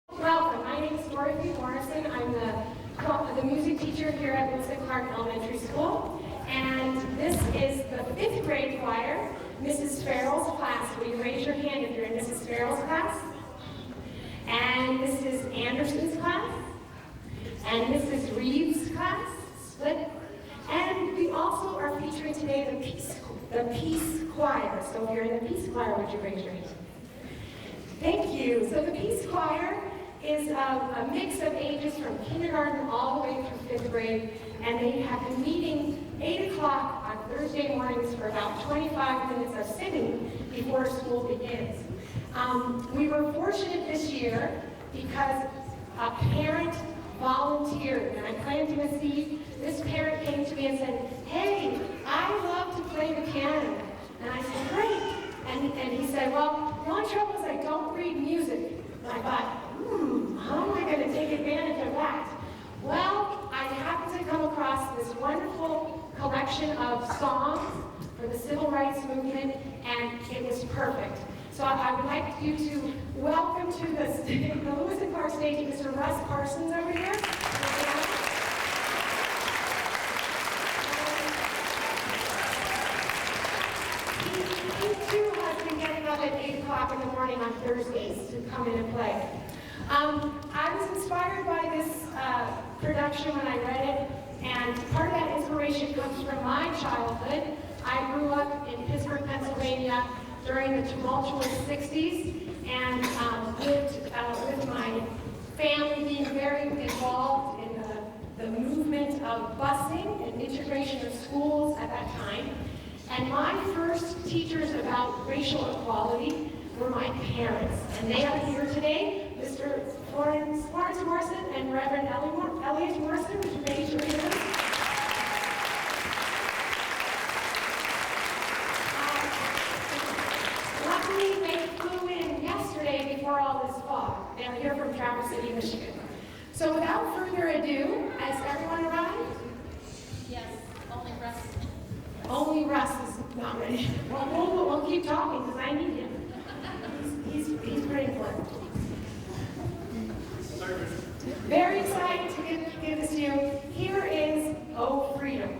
Welcome. My name is Dorothy Morrison. I'm the music teacher here at Clark Elementary School. And this is the 5th grade choir, Mrs. Farrell's class. Will you raise your hand if you're in Mrs. Farrell's class? And this is Anderson's class. And Mrs. Reeves' class, split. And we also are featuring today the Peace Choir. So if you're in the Peace Choir, would you raise your hand? Thank you. So the Peace Choir is a mix of ages from kindergarten all the way through 5th grade, and they have been meeting 8 o'clock on Thursday mornings for about 25 minutes of singing before school begins. We were fortunate this year because a parent volunteered, and I'm planting a seed. This parent came to me and said, "Hey, I love to play the piano." And I said, "Great." And he said, "Well, the only trouble is I don't read music." And I thought, how am I going to take advantage of that? Well, I happened to come across this wonderful collection of songs for the Civil Rights Movement, and it was perfect. So I would like you to welcome to the Lewis and Clark stage Mr. Russ Parsons over here. He too has been getting up at 8 o'clock in the morning on Thursdays to come in and play. I was inspired by this production when I read it, and part of that inspiration comes from my childhood. I grew up in Pittsburgh, Pennsylvania during the tumultuous 60s, and lived with my family being very involved in the movement of busing and integration of schools at that time. And my first teachers about racial equality were my parents, and they are here today. Mr. Florence Morrison and Reverend Elliot Morrison, would you raise your hand? Luckily, they flew in yesterday before all this fog. They're here from Traverse City, Michigan. So without further ado, has everyone arrived? Yes, only Russ. Only Russ is not ready. Well, we'll keep talking because I need him. He's pretty important. Very excited to give this to you. Here is "Oh Freedom."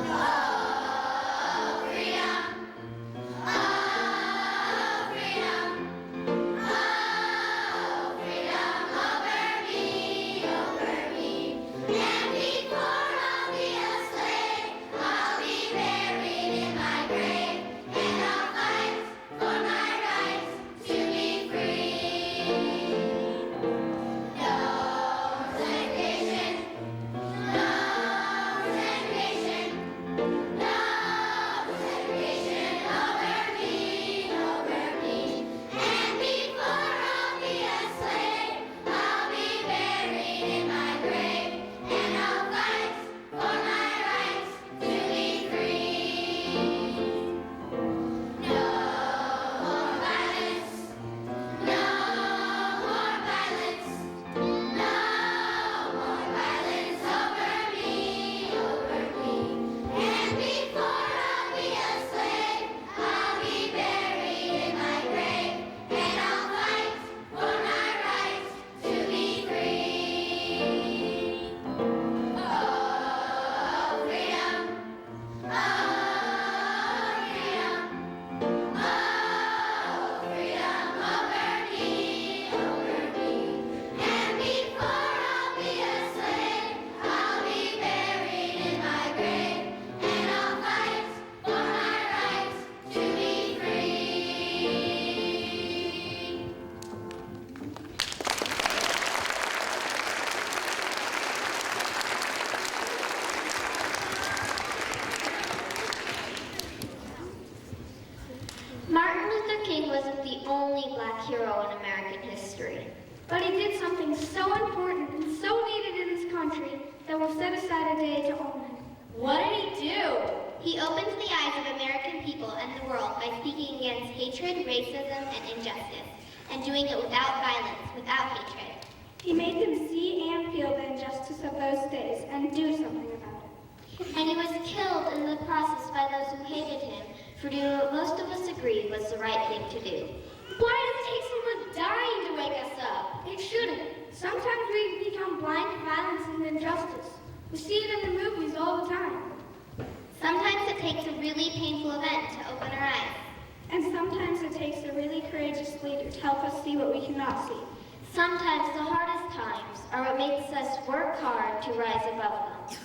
Oh, freedom. Oh, Holman. What did he do? He opened the eyes of American people and the world by speaking against hatred, racism, and injustice, and doing it without violence, without hatred. He made them see and feel the injustice of those days and do something about it. And he was killed in the process by those who hated him for doing what most of us agreed was the right thing to do. Why does it take someone dying to wake us up? It shouldn't. Sometimes we become blind to violence and injustice. We see it in the movies all the time. Sometimes it takes a really painful event to open our eyes. And sometimes it takes a really courageous leader to help us see what we cannot see. Sometimes the hardest times are what makes us work hard to rise above them.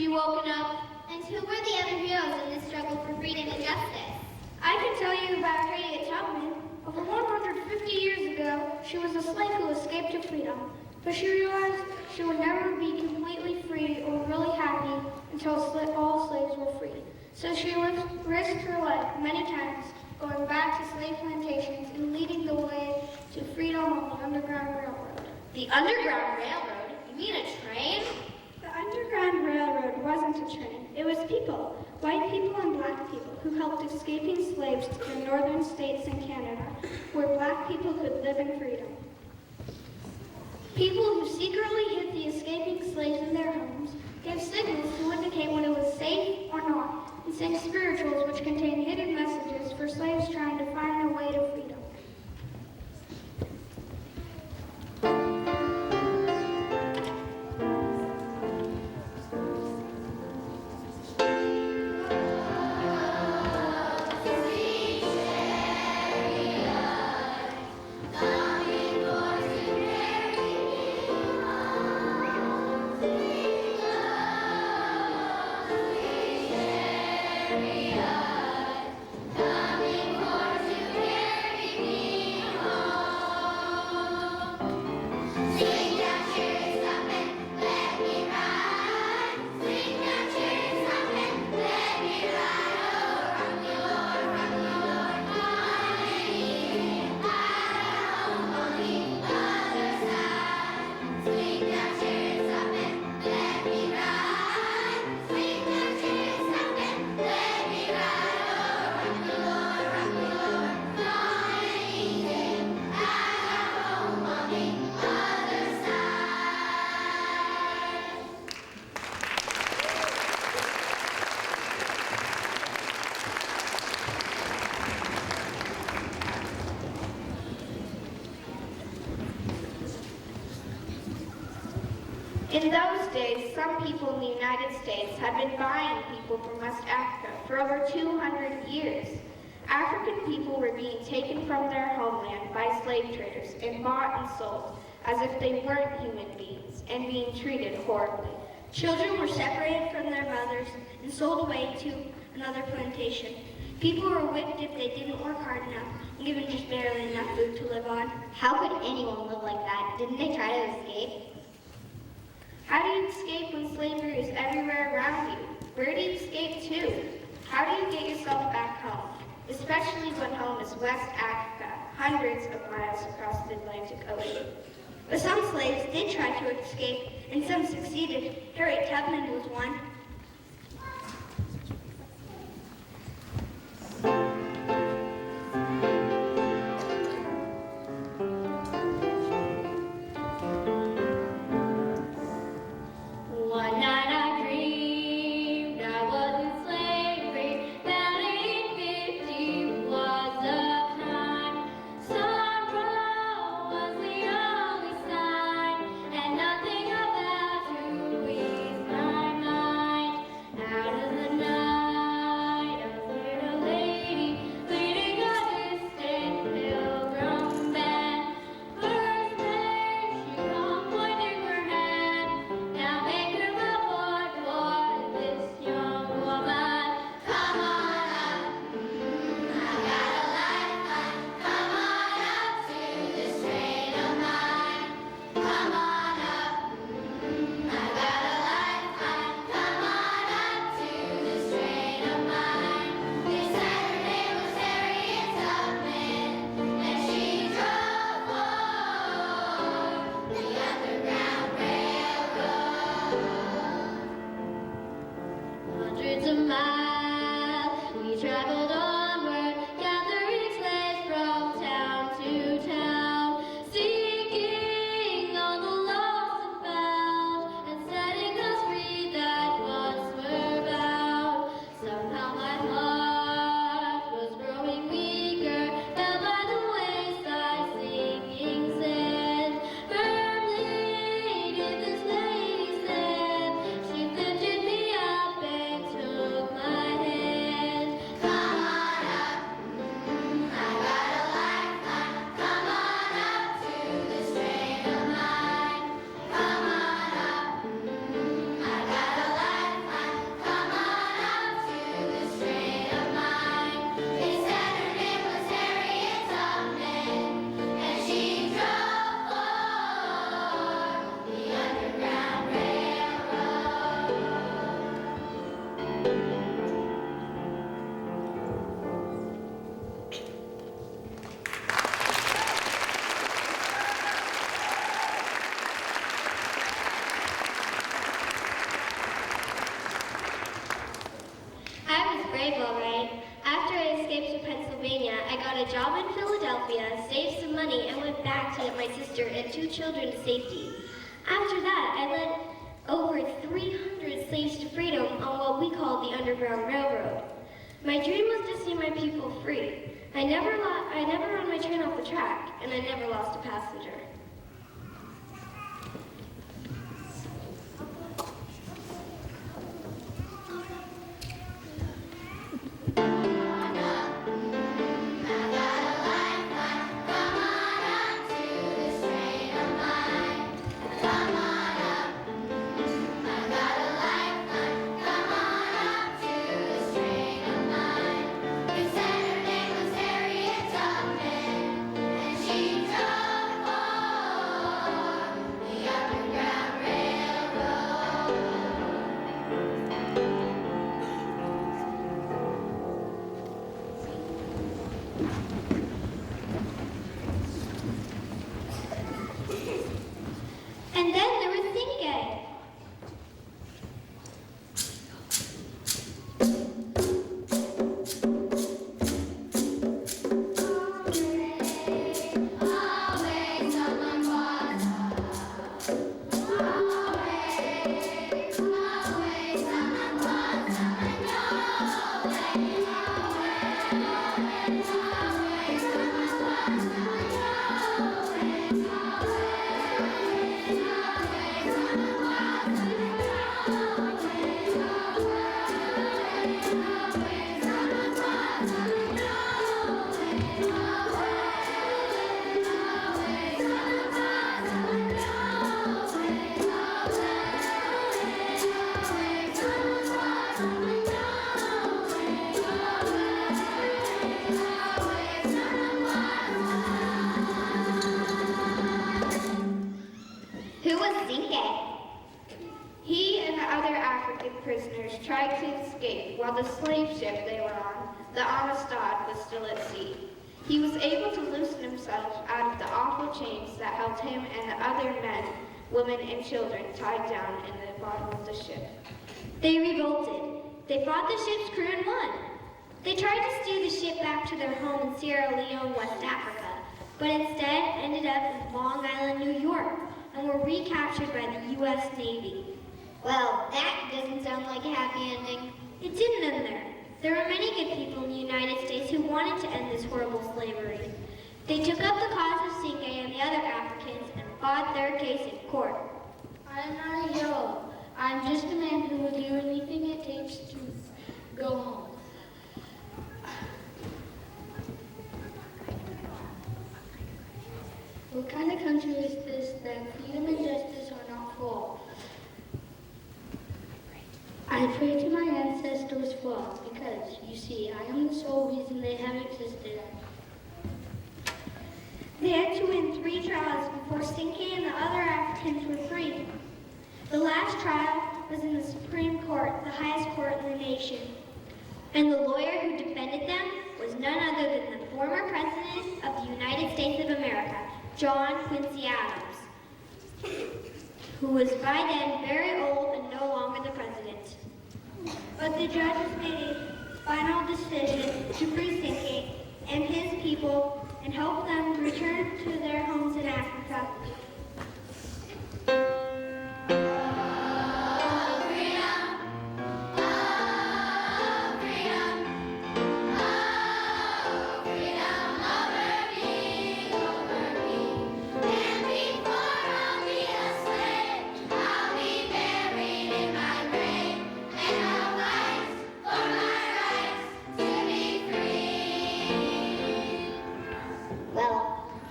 Woken up. And who were the other heroes in this struggle for freedom and justice? I can tell you about Harriet Tubman. Over 150 years ago, she was a slave who escaped to freedom. But she realized she would never be completely free or really happy until all slaves were free. So she risked her life many times, going back to slave plantations and leading the way to freedom on the Underground Railroad. The Underground Railroad? You mean a train? The Underground Railroad wasn't a train. It was people, white people and black people, who helped escaping slaves to the northern states in Canada, where black people could live in freedom. People who secretly hid the escaping slaves in their homes gave signals to indicate when it was safe or not, and sang spirituals which contained hidden messages for slaves trying to find their way to freedom. Coming for to carry In those days, some people in the United States had been buying people from West Africa for over 200 years. African people were being taken from their homeland by slave traders and bought and sold as if they weren't human beings and being treated horribly. Children were separated from their mothers and sold away to another plantation. People were whipped if they didn't work hard enough and given just barely enough food to live on. How could anyone live like that? Didn't they try to escape? How do you escape when slavery is everywhere around you? Where do you escape to? How do you get yourself back home? Especially when home is West Africa, hundreds of miles across the Atlantic Ocean. But some slaves did try to escape, and some succeeded. Harriet Tubman was one. One night I dreamed I was in slavery, that 850 was the time. Sorrow was the only sign, and nothing about to ease my mind. Out of the night, a little lady leading a distant pilgrim band. First day she come pointing her hand, now make her my boy for this young woman. Come on up, I got a lifeline. Come on up to this train of mine. Come on up, I got a lifeline. Come on up to this train of mine. They said her name was Harriet Tubman, and she drove for the Underground Railroad. Hundreds of miles we traveled onward, gathering slaves from town to town, seeking all the lost and found, and setting us free that once were bound. Somehow my heart was growing weaker, held by the wayside singing sand. Firmly did this lady stand, she lifted me up and took my hand. Come on up, I got a lifeline. Come on up to this train of mine. Come on up, I got a lifeline. Come on up to this train of mine. They said her name was Harriet Tubman, and she drove for the Underground Railroad. I was brave, all right. After I escaped to Pennsylvania, I got a job in Philadelphia, saved some money, and went back to get my sister and 2 children to safety. After that, I led over 300 slaves to freedom on what we called the Underground Railroad. My dream was to see my people free. I never ran my train off the track, and I never lost a passenger. They said her name was Harriet Tubman, and she drove Who was Zinke? He and the other African prisoners tried to escape while the slave ship they were on, the Amistad, was still at sea. He was able to loosen himself out of the awful chains that held him and the other men, women, and children tied down in the bottom of the ship. They revolted. They fought the ship's crew and won. They tried to steer the ship back to their home in Sierra Leone, West Africa, but instead ended up in Long Island, New York, and were recaptured by the U.S. Navy. Well, that doesn't sound like a happy ending. It didn't end there. There were many good people in the United States who wanted to end this horrible slavery. They took up the cause of Sinke and the other Africans and fought their case in court. I'm not a hero. I'm just a man who will do anything it takes to go home. What kind of country is this that freedom and justice are not full? I pray to my ancestors for, because, you see, I am the sole reason they have existed. They had to win 3 trials before Sinke and the other Africans were freed. The last trial was in the Supreme Court, the highest court in the nation. And the lawyer who defended them was none other than the former President of the United States of America, John Quincy Adams, who was by then very old and no longer the president. But the judges made a final decision to free Sinke and his people and help them return to their homes in Africa.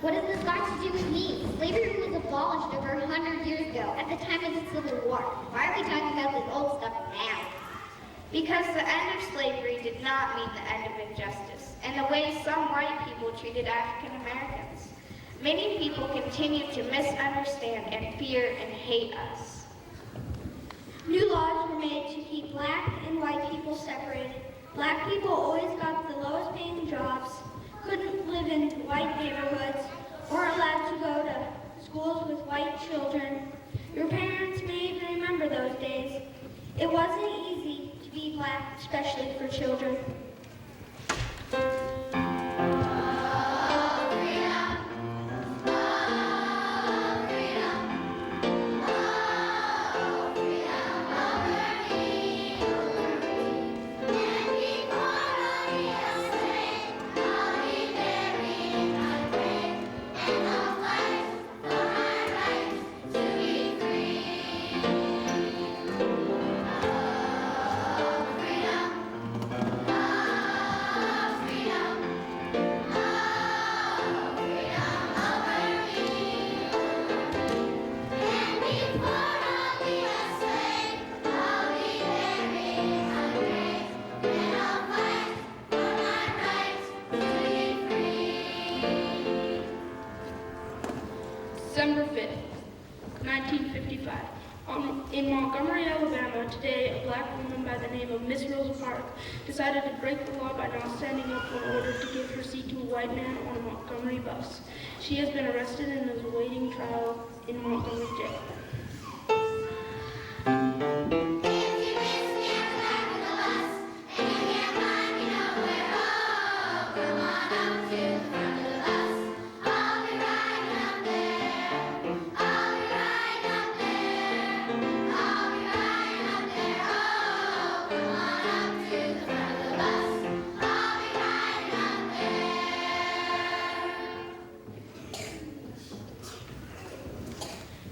What has this got to do with me? Slavery was abolished over 100 years ago, at the time of the Civil War. Why are we talking about this old stuff now? Because the end of slavery did not mean the end of injustice, and the way some white people treated African Americans. Many people continue to misunderstand and fear and hate us. New laws were made to keep black and white people separated. Black people always got the lowest paying jobs, couldn't live in white neighborhoods, or allowed to go to schools with white children. Your parents may even remember those days. It wasn't easy to be black, especially for children. December 5th, 1955. In Montgomery, Alabama, today, a black woman by the name of Miss Rosa Parks decided to break the law by not standing up in order to give her seat to a white man on a Montgomery bus. She has been arrested and is awaiting trial in Montgomery jail.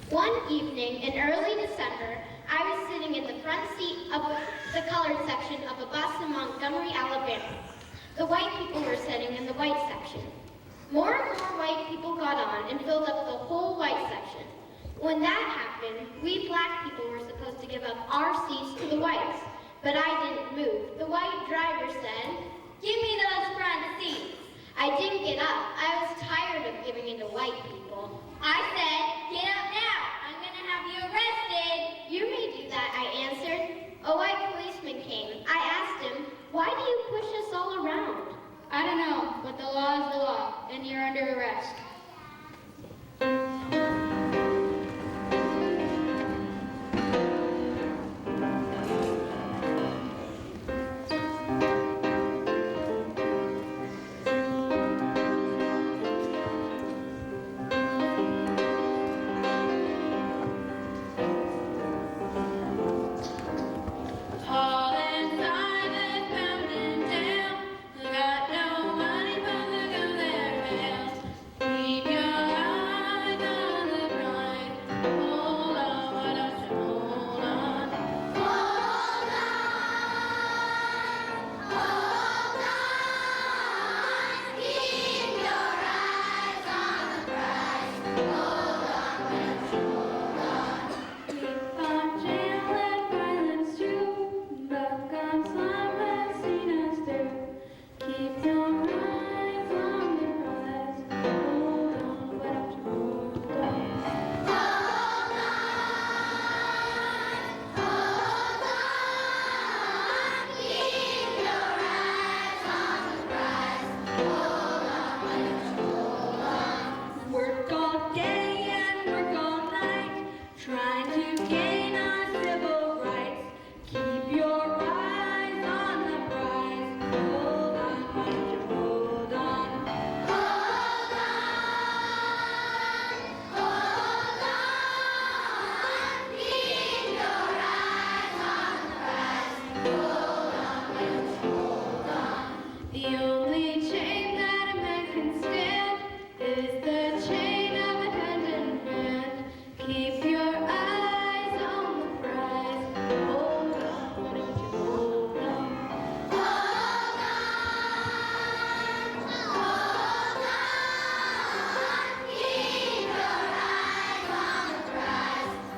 One evening in early December, I was sitting in the front seat of the colored section of a bus in Montgomery, Alabama. The white people were sitting in the white section. More and more white people got on and filled up the whole white section. When that happened, we black people were supposed to give up our seats to the whites, but I didn't move. The white driver said, "Give me those front seats." I didn't get up. I was tired of giving in to white people. I said, "Get up now. I'm going to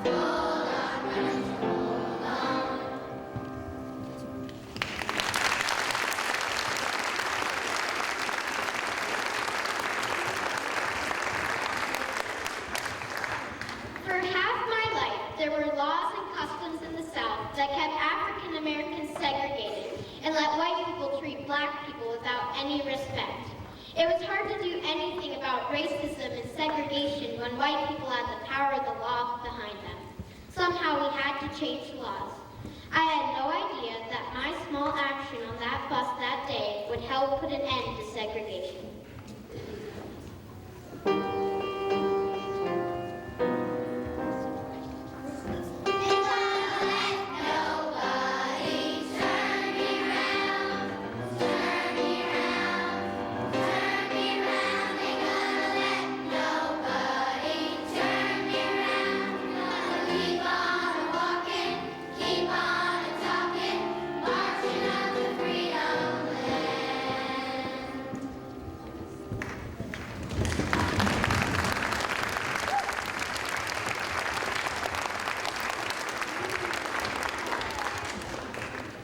For half my life, there were laws and customs in the South that kept African Americans segregated and let white people treat black people without any respect. It was hard to do anything about racism and segregation when white people had the power of the law behind them. Somehow we had to change the laws. I had no idea that my small action on that bus that day would help put an end to segregation.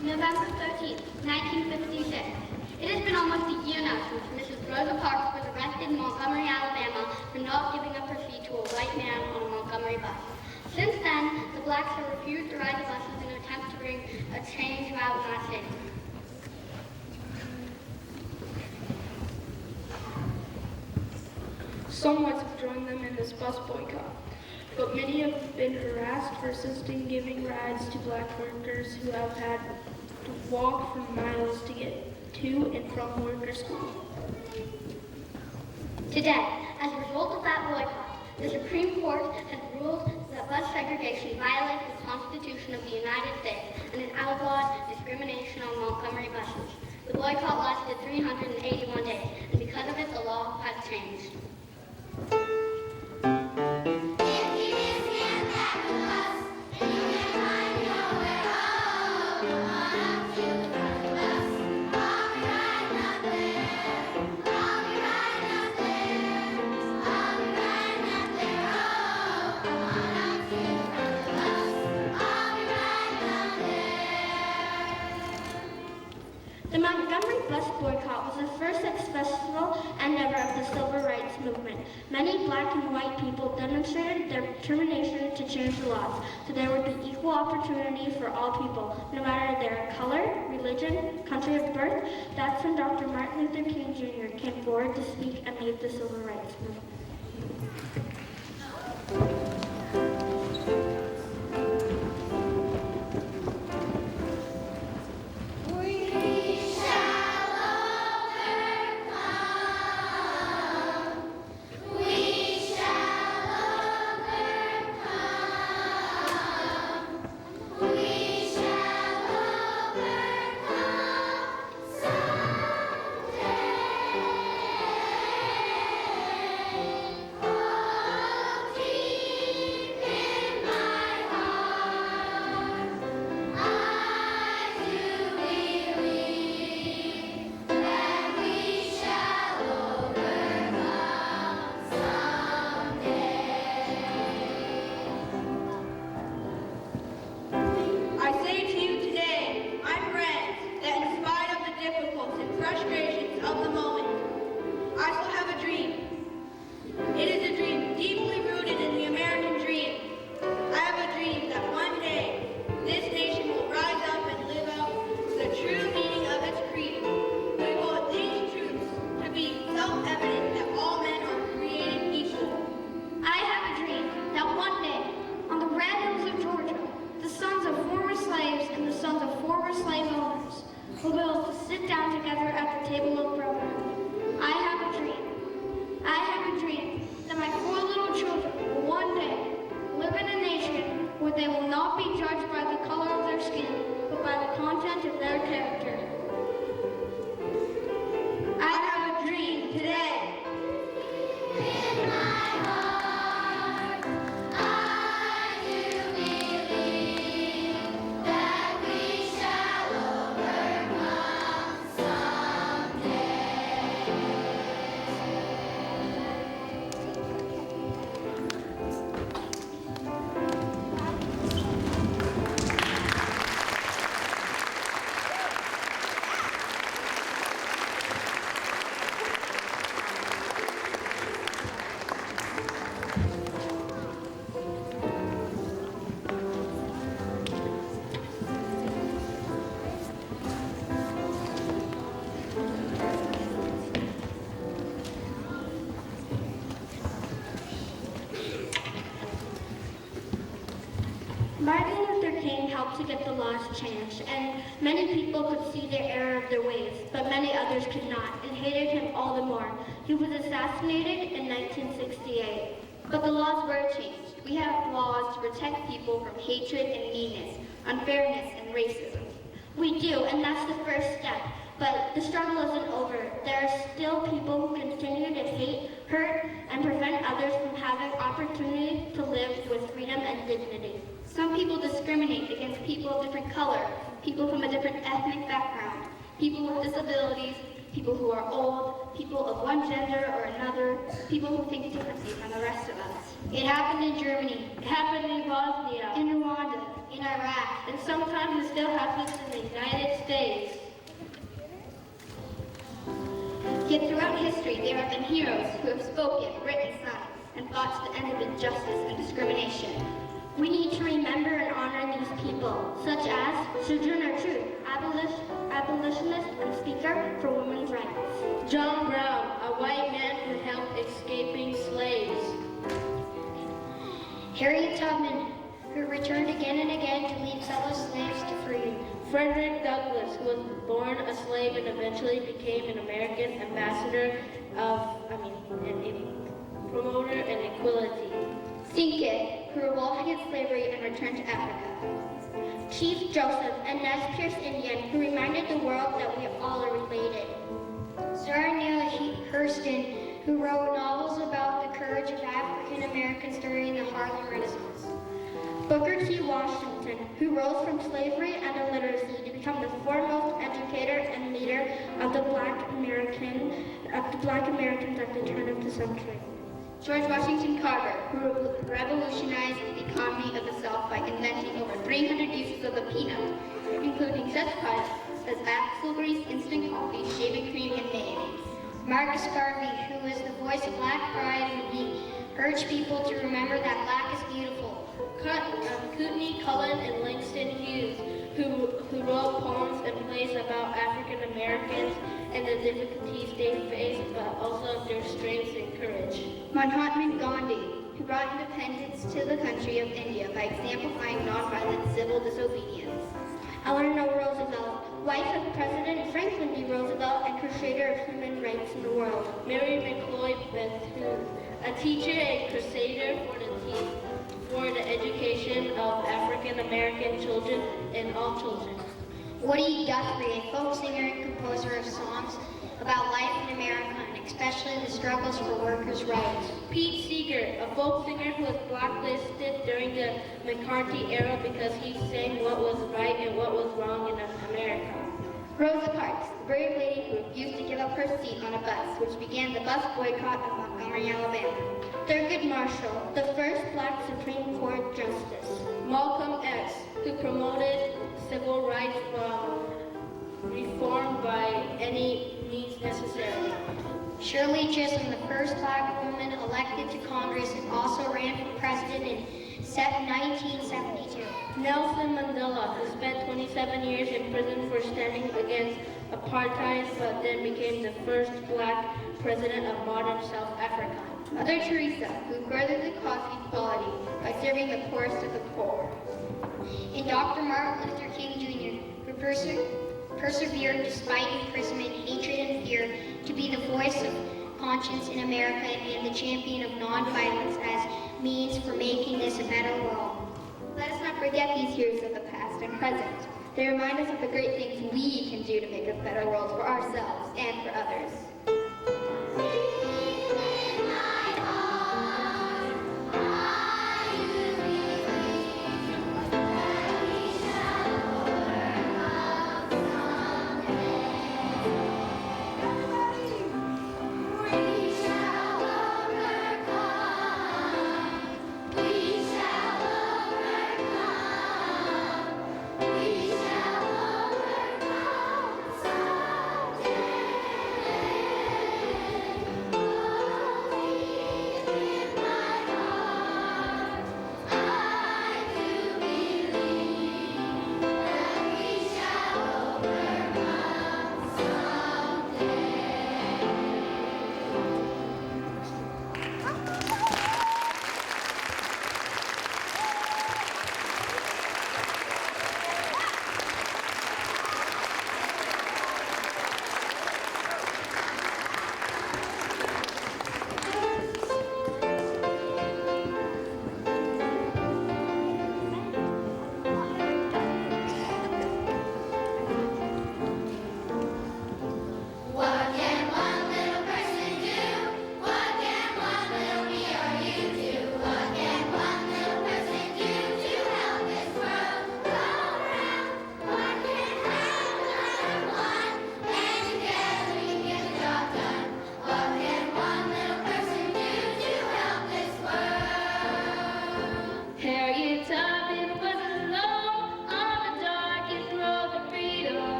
November 13th, 1956. It has been almost a year now since Mrs. Rosa Parks was arrested in Montgomery, Alabama for not giving up her seat to a white man on a Montgomery bus. Since then, the blacks have refused to ride the buses in an attempt to bring a change about in our city. Some whites have joined them in this bus boycott, but many have been harassed for assisting giving rides to black workers who have had to walk for miles to get to and from work or school. Today, as a result of that boycott, the Supreme Court has ruled that bus segregation violates the Constitution of the United States and has outlawed discrimination on Montgomery buses. The boycott lasted 381 days, and because of it, the law has changed. The Montgomery bus boycott was the first successful endeavor of the civil rights movement. Many black and white people demonstrated their determination to change the laws so there would be equal opportunity for all people, no matter their color, religion, country of birth. That's when Dr. Martin Luther King Jr. came forward to speak and lead the civil rights movement. Martin Luther King helped to get the laws changed, and many people could see the error of their ways, but many others could not, and hated him all the more. He was assassinated in 1968. But the laws were changed. We have laws to protect people from hatred and meanness, unfairness and racism. We do, and that's the first step. But the struggle isn't over. There are still people who continue to hate, hurt, and prevent others from having opportunity to live with freedom and dignity. Some people discriminate against people of different color, people from a different ethnic background, people with disabilities, people who are old, people of one gender or another, people who think differently from the rest of us. It happened in Germany. It happened in Bosnia, In Rwanda. In Iraq, and sometimes it still happens in the United States. yet throughout history there have been heroes who have spoken, written signs, and fought to the end of injustice and discrimination. We need to remember and honor these people, such as Sojourner Truth, abolitionist and speaker for women's rights. John Brown, a white man who helped escaping slaves. Harriet Tubman, who returned again and again to lead fellow slaves to freedom. Frederick Douglass, who was born a slave and eventually became an American ambassador and promoter and equality. Cinque, who revolted against slavery and returned to Africa. Chief Joseph, a Nez Perce Indian who reminded the world that we all are related. Zora Neale Hurston, who wrote novels about the courage of African Americans during the Harlem Renaissance. Booker T. Washington, who rose from slavery and illiteracy to become the foremost educator and leader of the Black Americans at the turn of the century. George Washington Carver, who revolutionized the economy of the South by inventing over 300 uses of the peanut, including such products as axle grease, instant coffee, shaving cream, and mayonnaise. Marcus Garvey, who is the voice of Black pride, and he urged people to remember that Black is beautiful. Kootenai Cullen and Langston Hughes, who wrote poems and plays about African Americans and the difficulties they face, but also their strengths and courage. Mahatma Gandhi, who brought independence to the country of India by exemplifying nonviolent civil disobedience. Eleanor Roosevelt, wife of President Franklin D. Roosevelt and crusader of human rights in the world. Mary McLeod Bethune, a teacher and crusader for the education of African American children and all children. Woody Guthrie, a folk singer and composer of songs about life in America and especially the struggles for workers' rights. Pete Seeger, a folk singer who was blacklisted during the McCarthy era because he sang what was right and what was wrong in America. Rosa Parks, the brave lady who refused to give up her seat on a bus, which began the bus boycott of Montgomery, Alabama. Thurgood Marshall, the first Black Supreme Court Justice. Malcolm X, who promoted civil rights reform by any means necessary. Shirley Chisholm, the first Black woman elected to Congress and also ran for president in 1972. Nelson Mandela, who spent 27 years in prison for standing against apartheid, but then became the first Black president of modern South Africa. Mother Teresa, who furthered the cause of equality by serving the poorest of the poor. And Dr. Martin Luther King Jr., who persevered despite imprisonment, hatred, and fear to be the voice of conscience in America and the champion of nonviolence as means for making this a better world. Let us not forget these heroes of the past and present. They remind us of the great things we can do to make a better world for ourselves and for others.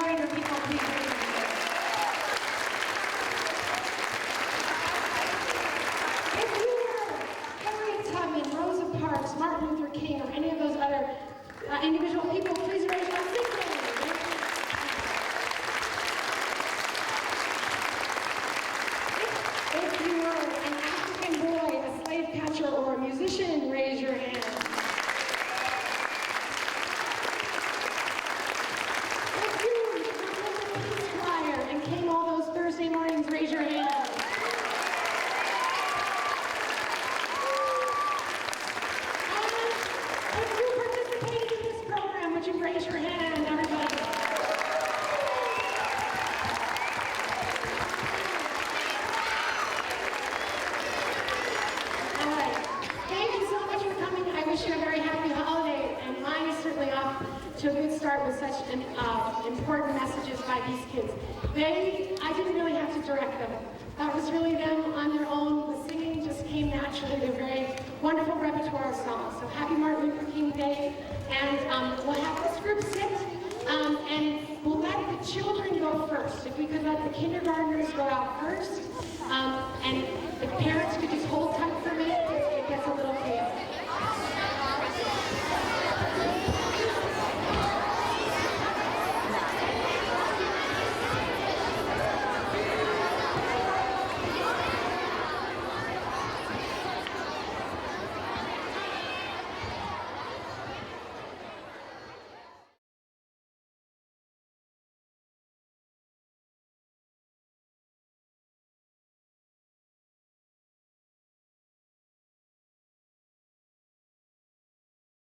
younger people, please raise your hands. If you were Harriet Tubman, Rosa Parks, Martin Luther King, or any of those other individual people, please raise your hands. If you were an African boy, a slave catcher, or a musician, raise your hand. If you were in the peace choir and came all those Thursday mornings, raise your hand. And if you participated in this program, would you raise your hand, everybody? All right. Thank you so much for coming. I wish you a very happy holiday, and mine is certainly off to a good start with such important messages by these kids. I didn't really have to direct them. That was really them on their own. The singing just came naturally. They're very wonderful repertoire of songs. So happy Martin Luther King Day, and we'll have this group sit, and we'll let the children go first. If we could let the kindergartners go out first, and